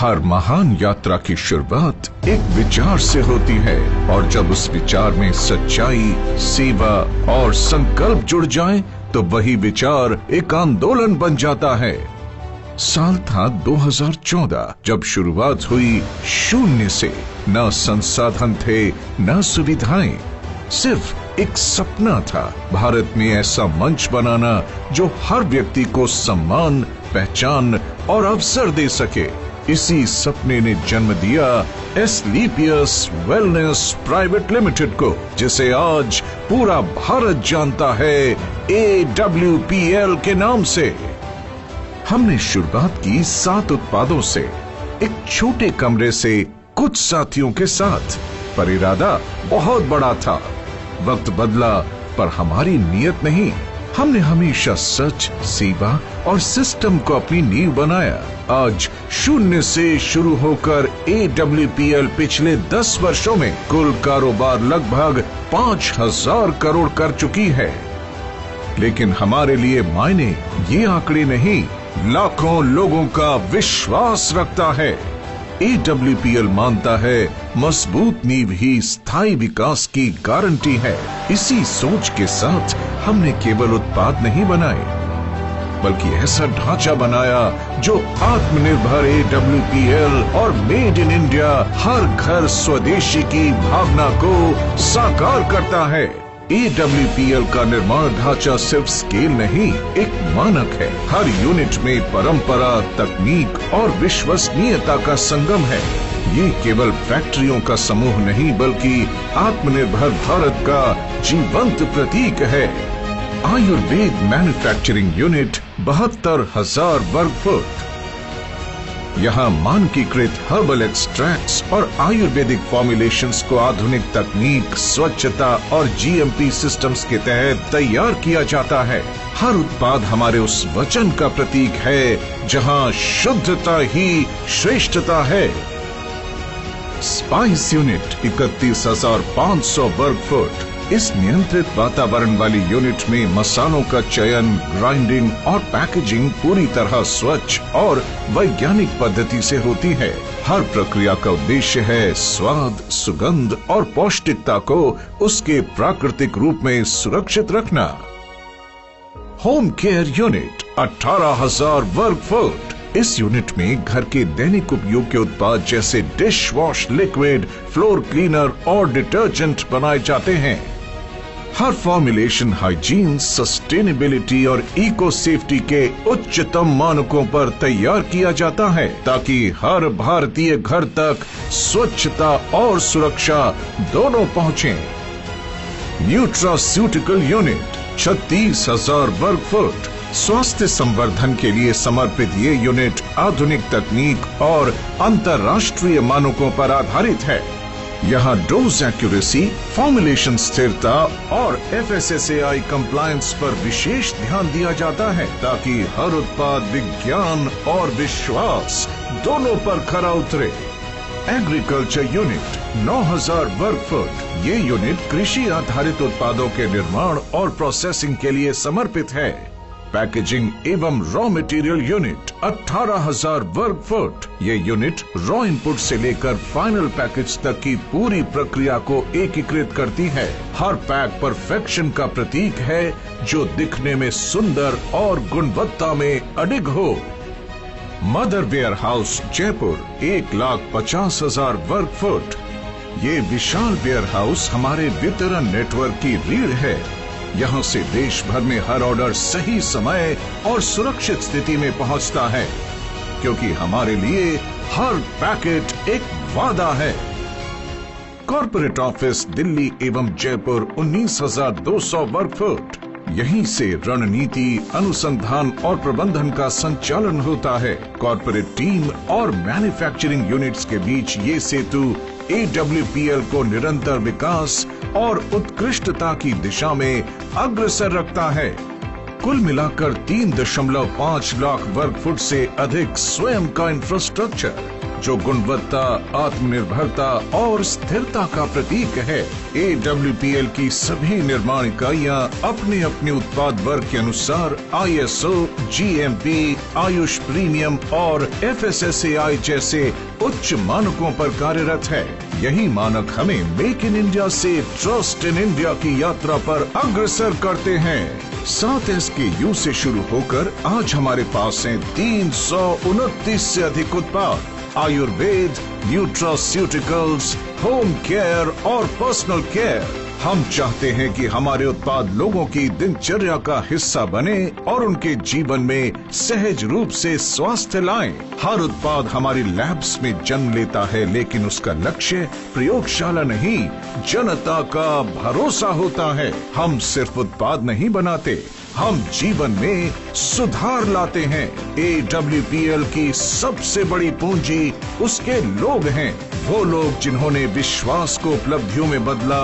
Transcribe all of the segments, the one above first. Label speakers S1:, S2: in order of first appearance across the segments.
S1: हर महान यात्रा की शुरुआत एक विचार से होती है और जब उस विचार में सच्चाई, सेवा और संकल्प जुड़ जाएं, तो वही विचार एक आंदोलन बन जाता है। साल था 2014 जब शुरुआत हुई शून्य से। न संसाधन थे, न सुविधाएं, सिर्फ एक सपना था, भारत में ऐसा मंच बनाना जो हर व्यक्ति को सम्मान, पहचान और अवसर दे सके। इसी सपने ने जन्म दिया एस्क्लेपियस वेलनेस प्राइवेट लिमिटेड को, जिसे आज पूरा भारत जानता है AWPL के नाम से। हमने शुरुआत की 7 उत्पादों से, एक छोटे कमरे से, कुछ साथियों के साथ, पर इरादा बहुत बड़ा था। वक्त बदला पर हमारी नीयत नहीं। हमने हमेशा सच, सेवा और सिस्टम को अपनी नींव बनाया। आज शून्य से शुरू होकर AWPL पिछले 10 वर्षों में कुल कारोबार लगभग 5000 करोड़ कर चुकी है। लेकिन हमारे लिए मायने ये आंकड़े नहीं, लाखों लोगों का विश्वास रखता है। AWPL मानता है मजबूत नींव ही स्थायी विकास की गारंटी है। इसी सोच के साथ हमने केवल उत्पाद नहीं बनाए, बल्कि ऐसा ढांचा बनाया जो आत्मनिर्भर AWPL और मेड इन इंडिया, हर घर स्वदेशी की भावना को साकार करता है। AWPL का निर्माण ढांचा सिर्फ स्केल नहीं, एक मानक है। हर यूनिट में परंपरा, तकनीक और विश्वसनीयता का संगम है। ये केवल फैक्ट्रियों का समूह नहीं, बल्कि आत्मनिर्भर भारत का जीवंत प्रतीक है। आयुर्वेद मैन्युफैक्चरिंग यूनिट 72,000 वर्ग फुट। यहाँ मानकीकृत हर्बल एक्सट्रैक्ट्स और आयुर्वेदिक फॉर्मुलेशंस को आधुनिक तकनीक, स्वच्छता और GMP सिस्टम्स के तहत तैयार किया जाता है। हर उत्पाद हमारे उस वचन का प्रतीक है जहाँ शुद्धता ही श्रेष्ठता है। स्पाइस यूनिट 31,500 वर्ग फुट। इस नियंत्रित वातावरण वाली यूनिट में मसालों का चयन, ग्राइंडिंग और पैकेजिंग पूरी तरह स्वच्छ और वैज्ञानिक पद्धति से होती है। हर प्रक्रिया का उद्देश्य है स्वाद, सुगंध और पौष्टिकता को उसके प्राकृतिक रूप में सुरक्षित रखना। होम केयर यूनिट 18,000 वर्ग फुट। इस यूनिट में घर के दैनिक उपयोग के उत्पाद जैसे dish wash liquid, floor cleaner और डिटर्जेंट बनाए जाते हैं। हर फॉर्मुलेशन हाइजीन, सस्टेनेबिलिटी और इको सेफ्टी के उच्चतम मानकों पर तैयार किया जाता है, ताकि हर भारतीय घर तक स्वच्छता और सुरक्षा दोनों पहुंचे। न्यूट्रास्यूटिकल यूनिट 36,000 वर्ग फुट। स्वास्थ्य संवर्धन के लिए समर्पित ये यूनिट आधुनिक तकनीक और अंतर्राष्ट्रीय मानकों पर आधारित है। यहाँ डोज एक्यूरेसी, फॉर्मुलेशन स्थिरता और FSSAI कंप्लायंस पर विशेष ध्यान दिया जाता है, ताकि हर उत्पाद विज्ञान और विश्वास दोनों पर खरा उतरे। एग्रीकल्चर यूनिट 9,000 वर्ग फुट। ये यूनिट कृषि आधारित उत्पादों के निर्माण और प्रोसेसिंग के लिए समर्पित है। पैकेजिंग एवं रॉ मटेरियल यूनिट 18,000 वर्ग फुट। ये यूनिट रॉ इनपुट से लेकर फाइनल पैकेज तक की पूरी प्रक्रिया को एकीकृत करती है। हर पैक परफेक्शन का प्रतीक है, जो दिखने में सुंदर और गुणवत्ता में अडिग हो। मदर वेयर हाउस जयपुर 1,50,000 वर्ग फुट। ये विशाल वेयर हाउस हमारे वितरण नेटवर्क की रीढ़ है। यहाँ से देश भर में हर ऑर्डर सही समय और सुरक्षित स्थिति में पहुँचता है, क्योंकि हमारे लिए हर पैकेट एक वादा है। कॉर्पोरेट ऑफिस दिल्ली एवं जयपुर 19,200 वर्ग फुट। यहीं से रणनीति, अनुसंधान और प्रबंधन का संचालन होता है। कॉर्पोरेट टीम और मैन्युफैक्चरिंग यूनिट्स के बीच ये सेतु AWPL को निरंतर विकास और उत्कृष्टता की दिशा में अग्रसर रखता है। कुल मिलाकर 3.5 लाख वर्ग फुट से अधिक स्वयं का इंफ्रास्ट्रक्चर, जो गुणवत्ता, आत्मनिर्भरता और स्थिरता का प्रतीक है। AWPL की सभी निर्माण इकाइयां अपने अपने उत्पाद वर्ग के अनुसार ISO, GMP, आयुष प्रीमियम और FSSAI जैसे उच्च मानकों पर कार्यरत है। यही मानक हमें मेक इन इंडिया से ट्रस्ट इन इंडिया की यात्रा पर अग्रसर करते हैं। 7 SKU से शुरू होकर आज हमारे पास हैं 329 से अधिक उत्पाद। आयुर्वेद, न्यूट्रास्यूटिकल्स, होम केयर और पर्सनल केयर। हम चाहते हैं कि हमारे उत्पाद लोगों की दिनचर्या का हिस्सा बने और उनके जीवन में सहज रूप से स्वास्थ्य लाएं। हर उत्पाद हमारी लैब्स में जन्म लेता है, लेकिन उसका लक्ष्य प्रयोगशाला नहीं, जनता का भरोसा होता है। हम सिर्फ उत्पाद नहीं बनाते, हम जीवन में सुधार लाते हैं। AWPL की सबसे बड़ी पूंजी उसके लोग हैं। वो लोग जिन्होंने विश्वास को उपलब्धियों में बदला,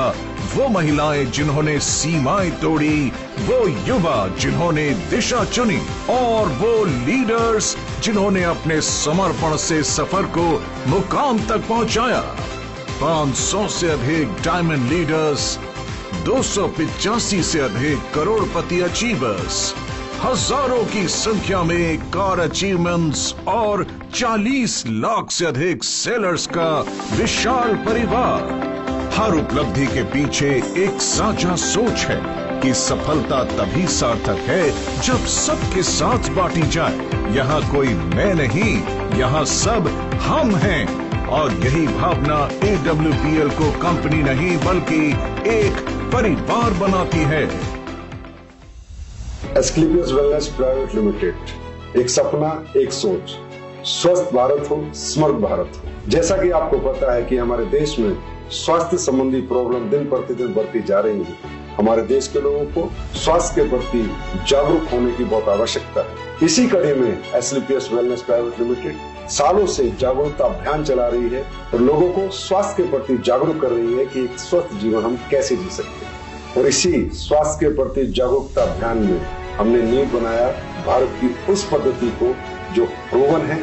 S1: वो महिलाएं जिन्होंने सीमाएं तोड़ी, वो युवा जिन्होंने दिशा चुनी और वो लीडर्स जिन्होंने अपने समर्पण से सफर को मुकाम तक पहुंचाया। 500 से अधिक डायमंड लीडर्स, 285 से अधिक करोड़पति अचीवर्स, हजारों की संख्या में कार अचीवमेंट्स और 40 लाख से अधिक सेलर्स का विशाल परिवार। हर उपलब्धि के पीछे एक साझा सोच है कि सफलता तभी सार्थक है जब सबके साथ बांटी जाए। यहाँ कोई मैं नहीं, यहाँ सब हम हैं। और यही भावना AWPL को कंपनी नहीं बल्कि एक परिवार बनाती है।
S2: एस्क्लेपियस वेलनेस प्राइवेट लिमिटेड, एक सपना, एक सोच, स्वस्थ भारत हो, समृद्ध भारत हो। जैसा कि आपको पता है कि हमारे देश में स्वास्थ्य संबंधी प्रॉब्लम दिन प्रतिदिन बढ़ती जा रही है। हमारे देश के लोगों को स्वास्थ्य के प्रति जागरूक होने की बहुत आवश्यकता है। इसी कड़ी में एस्क्लेपियस वेलनेस प्राइवेट लिमिटेड सालों से जागरूकता अभियान चला रही है और लोगों को स्वास्थ्य के प्रति जागरूक कर रही है कि एक स्वस्थ जीवन हम कैसे जी सकते हैं। और इसी स्वास्थ्य के प्रति जागरूकता अभियान में हमने नींव बनाया भारत की उस पद्धति को जो प्रूवन है,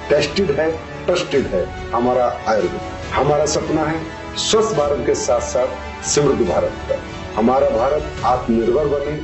S2: टेस्टेड है, ट्रस्टेड है, हमारा आयुर्वेद। हमारा सपना है स्वस्थ भारत के साथ साथ समृद्ध भारत का। हमारा भारत आत्मनिर्भर बने,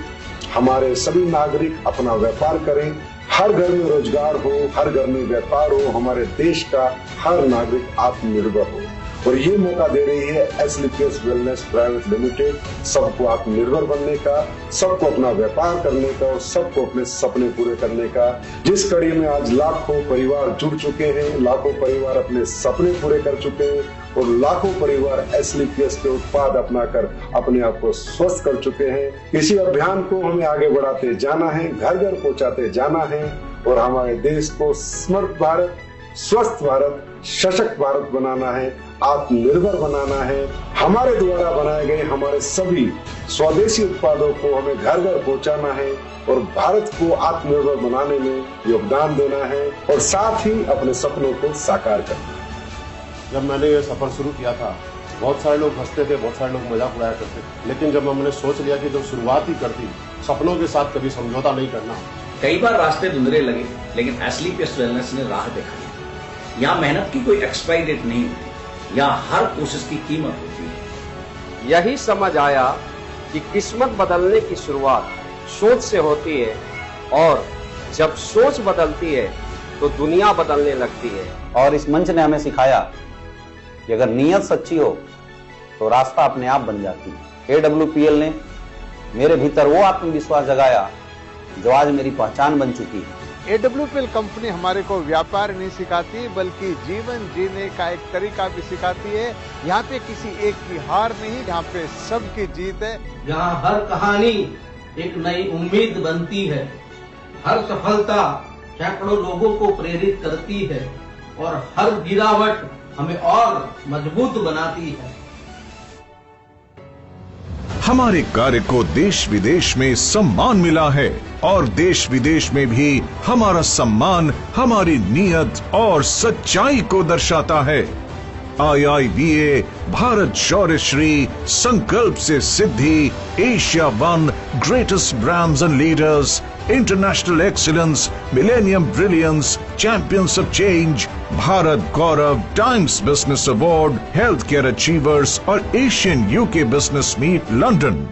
S2: हमारे सभी नागरिक अपना व्यापार करें, हर घर में रोजगार हो, हर घर में व्यापार हो, हमारे देश का हर नागरिक आत्मनिर्भर हो। और ये मौका दे रही है एस्क्लेपियस वेलनेस प्राइवेट लिमिटेड सबको आत्मनिर्भर बनने का, सबको अपना व्यापार करने का और सबको अपने सपने पूरे करने का। जिस कड़ी में आज लाखों परिवार जुड़ चुके हैं, लाखों परिवार अपने सपने पूरे कर चुके हैं और लाखों परिवार एस्क्लेपियस के उत्पाद अपनाकर अपने आप को स्वस्थ कर चुके हैं। इसी अभियान को हमें आगे बढ़ाते जाना है, घर घर पहुंचाते जाना है और हमारे देश को समृद्ध भारत, स्वस्थ भारत, सशक्त भारत बनाना है, आत्मनिर्भर बनाना है। हमारे द्वारा बनाए गए हमारे सभी स्वदेशी उत्पादों को हमें घर घर पहुंचाना है और भारत को आत्मनिर्भर बनाने में योगदान देना है और साथ ही अपने सपनों को साकार करना है।
S3: जब मैंने ये सफर शुरू किया था, बहुत सारे लोग हंसते थे, बहुत सारे लोग मजाक उड़ाया करते थे, लेकिन जब हमने सोच लिया कि जब शुरुआत ही करती, सपनों के साथ कभी समझौता नहीं करना।
S4: कई बार रास्ते धुंधले लगे, लेकिन एस्क्लेपियस वेलनेस ने राह दिखाई। यहाँ मेहनत की कोई एक्सपायरी डेट नहीं होती, यहाँ हर कोशिश की कीमत होती है।
S5: यही समझ आया कि किस्मत बदलने की शुरुआत सोच से होती है और जब सोच बदलती है तो दुनिया बदलने लगती है।
S6: और इस मंच ने हमें सिखाया कि अगर नीयत सच्ची हो तो रास्ता अपने आप बन जाती है। AWPL ने मेरे भीतर वो आत्मविश्वास जगाया जो आज मेरी पहचान बन चुकी है।
S7: AWPL कंपनी हमारे को व्यापार नहीं सिखाती बल्कि जीवन जीने का एक तरीका भी सिखाती है। यहाँ पे किसी एक की हार नहीं, यहाँ पे सबकी जीत है।
S8: यहाँ हर कहानी एक नई उम्मीद बनती है, हर सफलता सैकड़ों लोगों को प्रेरित करती है और हर गिरावट हमें और मजबूत बनाती है।
S1: हमारे कार्य को देश विदेश में सम्मान मिला है और देश विदेश में भी हमारा सम्मान हमारी नीयत और सच्चाई को दर्शाता है। IIBA, Bharat Shaurya Shri, Sankalp Se Siddhi, Asia one, greatest brands and leaders, international excellence, millennium brilliance, champions of change, Bharat Gaurav, Times business award, health care achievers और Asian UK business meet London.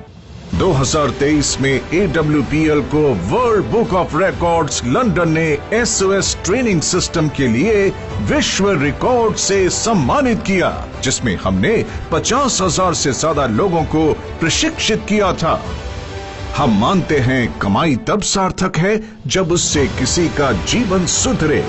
S1: 2023 में AWPL को world book of records London ने SOS training system के लिए विश्व record से सम्मानित किया, जिसमें हमने 50,000 से ज्यादा लोगों को प्रशिक्षित किया था। हम मानते हैं कमाई तब सार्थक है जब उससे किसी का जीवन सुधरे।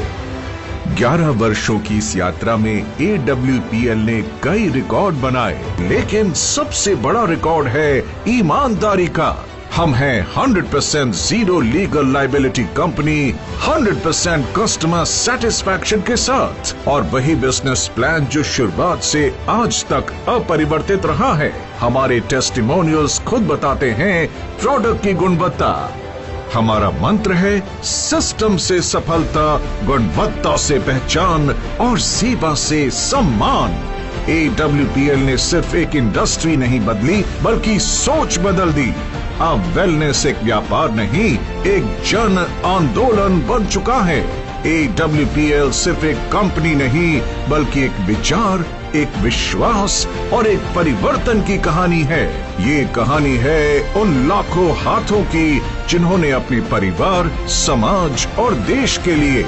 S1: 11 वर्षों की इस यात्रा में AWPL ने कई रिकॉर्ड बनाए, लेकिन सबसे बड़ा रिकॉर्ड है ईमानदारी का। हम हैं 100% zero legal liability company, 100% customer satisfaction के साथ, और वही बिजनेस प्लान जो शुरुआत से आज तक अपरिवर्तित रहा है। हमारे टेस्टिमोनियल्स खुद बताते हैं प्रोडक्ट की गुणवत्ता। हमारा मंत्र है सिस्टम से सफलता, गुणवत्ता से पहचान और सेवा से सम्मान। AWPL ने सिर्फ एक इंडस्ट्री नहीं बदली, बल्कि सोच बदल दी। अब वेलनेस एक व्यापार नहीं, एक जन आंदोलन बन चुका है। AWPL सिर्फ एक कंपनी नहीं, बल्कि एक विचार, एक विश्वास और एक परिवर्तन की कहानी है। ये कहानी है उन लाखों हाथों की जिन्होंने अपने परिवार, समाज और देश के लिए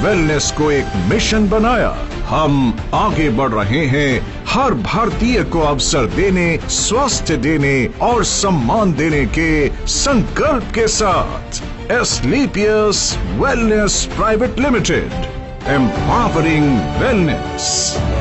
S1: वेलनेस को एक मिशन बनाया। हम आगे बढ़ रहे हैं हर भारतीय को अवसर देने, स्वास्थ्य देने और सम्मान देने के संकल्प के साथ। Asclepius Wellness Private Limited, empowering wellness।